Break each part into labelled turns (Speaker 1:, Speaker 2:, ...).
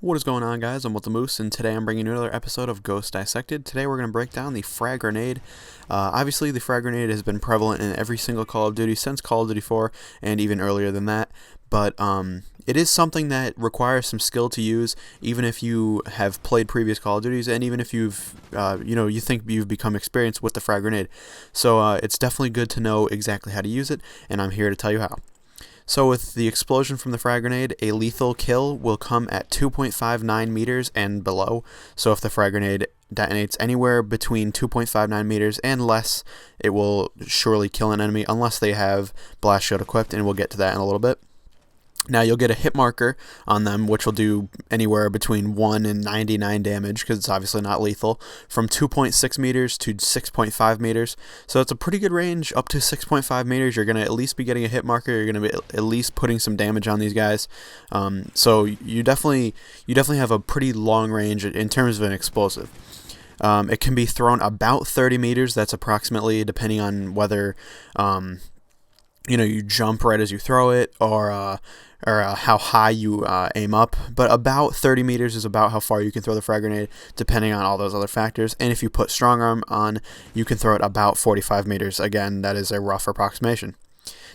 Speaker 1: What is going on, guys? I'm with the Moose, and today I'm bringing you another episode of Ghost Dissected. Today we're going to break down the frag grenade. Obviously, the frag grenade has been prevalent in every single Call of Duty since Call of Duty 4, and even earlier than that. But it is something that requires some skill to use, even if you have played previous Call of Duties, and even if you've, you think you've become experienced with the frag grenade. So it's definitely good to know exactly how to use it, and I'm here to tell you how. So with the explosion from the frag grenade, a lethal kill will come at 2.59 meters and below. So if the frag grenade detonates anywhere between 2.59 meters and less, it will surely kill an enemy unless they have blast shield equipped, and we'll get to that in a little bit. Now you'll get a hit marker on them, which will do anywhere between 1 and 99 damage, because it's obviously not lethal, from 2.6 meters to 6.5 meters. So it's a pretty good range. Up to 6.5 meters, you're going to at least be getting a hit marker. You're going to be at least putting some damage on these guys. So you definitely have a pretty long range in terms of an explosive. It can be thrown about 30 meters. That's approximately, depending on whether you jump right as you throw it, or how high you aim up, but about 30 meters is about how far you can throw the frag grenade, depending on all those other factors. And if you put strong arm on, you can throw it about 45 meters. Again, that is a rough approximation.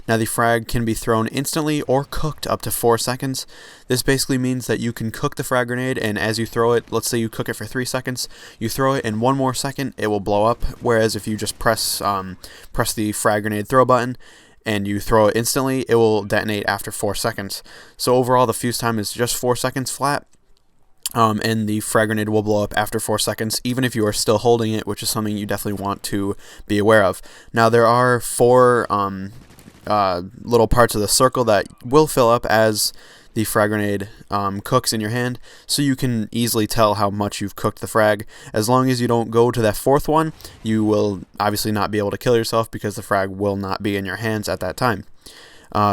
Speaker 1: Now the frag can be thrown instantly or cooked up to 4 seconds. This basically means that you can cook the frag grenade, and as you throw it, let's say you cook it for 3 seconds, you throw it in 1 more second, it will blow up. Whereas if you just press the frag grenade throw button and you throw it instantly, it will detonate after 4 seconds. So overall, the fuse time is just 4 seconds flat, and the frag grenade will blow up after 4 seconds, even if you are still holding it, which is something you definitely want to be aware of. Now, there are 4 little parts of the circle that will fill up as the frag grenade cooks in your hand, so you can easily tell how much you've cooked the frag. As long as you don't go to that 4th one, you will obviously not be able to kill yourself, because the frag will not be in your hands at that time.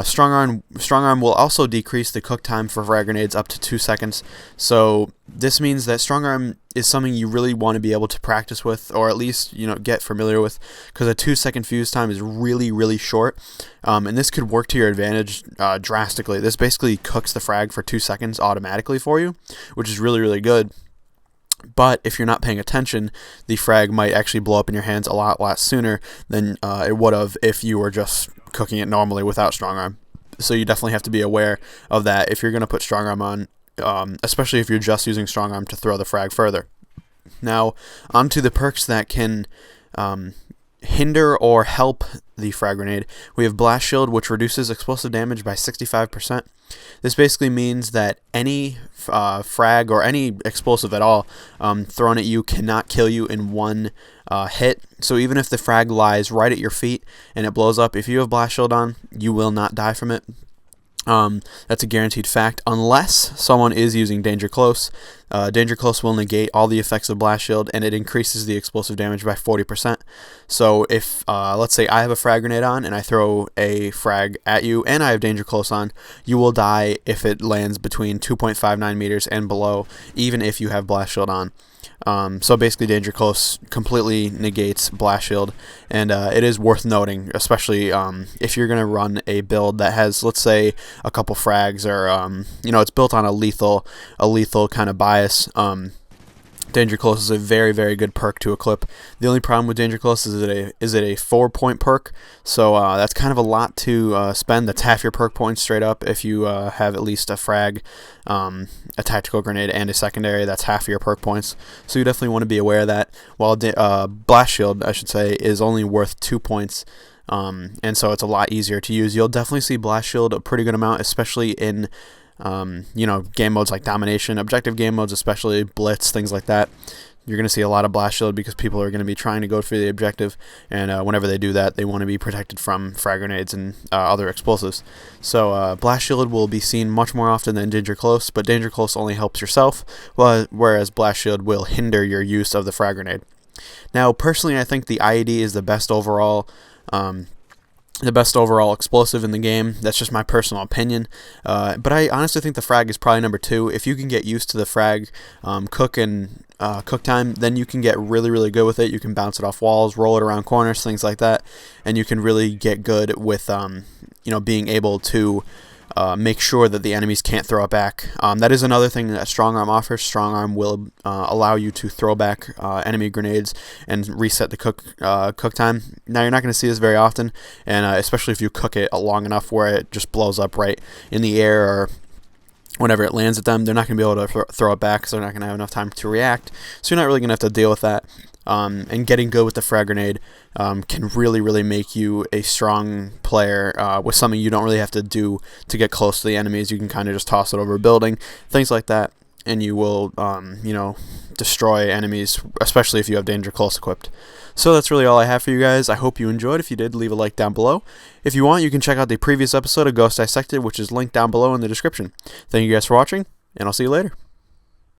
Speaker 1: Strong arm will also decrease the cook time for frag grenades up to 2 seconds. So this means that strong arm is something you really want to be able to practice with, or at least get familiar with, because a 2-second fuse time is really short, and this could work to your advantage drastically. This basically cooks the frag for 2 seconds automatically for you, which is really good. But if you're not paying attention, the frag might actually blow up in your hands a lot sooner than it would have if you were just cooking it normally without strong arm. So you definitely have to be aware of that if you're going to put strong arm on, especially if you're just using strong arm to throw the frag further. Now, onto the perks that can hinder or help the frag grenade. We have blast shield, which reduces explosive damage by 65%. This basically means that any frag or any explosive at all thrown at you cannot kill you in one hit. So even if the frag lies right at your feet and it blows up, if you have blast shield on, you will not die from it. That's a guaranteed fact, unless someone is using Danger Close. Danger Close will negate all the effects of blast shield, and it increases the explosive damage by 40%. So if, let's say I have a frag grenade on and I throw a frag at you and I have Danger Close on, you will die if it lands between 2.59 meters and below, even if you have blast shield on. So basically Danger Close completely negates blast shield, and it is worth noting, especially if you're going to run a build that has, let's say, a couple frags, or it's built on a lethal kind of bias. Danger Close is a very good perk to equip. The only problem with Danger Close is it a 4-point perk, so that's kind of a lot to spend. That's half your perk points straight up. If you have at least a frag, a tactical grenade, and a secondary, that's half of your perk points. So you definitely want to be aware of that. While Blast Shield, I should say, is only worth 2 points. And so it's a lot easier to use. You'll definitely see Blast Shield a pretty good amount, especially in game modes like Domination, objective game modes, especially Blitz, things like that. You're going to see a lot of blast shield because people are going to be trying to go for the objective, and whenever they do that, they want to be protected from frag grenades and other explosives. So blast shield will be seen much more often than Danger Close, but Danger Close only helps yourself, whereas blast shield will hinder your use of the frag grenade. Now, personally, I think the IED is the best overall explosive in the game. That's just my personal opinion. But I honestly think the frag is probably number 2. If you can get used to the frag cook time, then you can get really good with it. You can bounce it off walls, roll it around corners, things like that, and you can really get good with being able to make sure that the enemies can't throw it back. That is another thing that Strong Arm offers. Strong Arm will allow you to throw back enemy grenades and reset the cook time. Now, you're not going to see this very often, and especially if you cook it long enough where it just blows up right in the air, or whenever it lands at them, they're not going to be able to throw it back, because they're not going to have enough time to react. So you're not really going to have to deal with that. And getting good with the frag grenade can really make you a strong player with something you don't really have to do to get close to the enemies. You can kind of just toss it over a building, things like that, and you will, destroy enemies, especially if you have Danger Close equipped. So that's really all I have for you guys. I hope you enjoyed. If you did, leave a like down below. If you want, you can check out the previous episode of Ghost Dissected, which is linked down below in the description. Thank you guys for watching, and I'll see you later.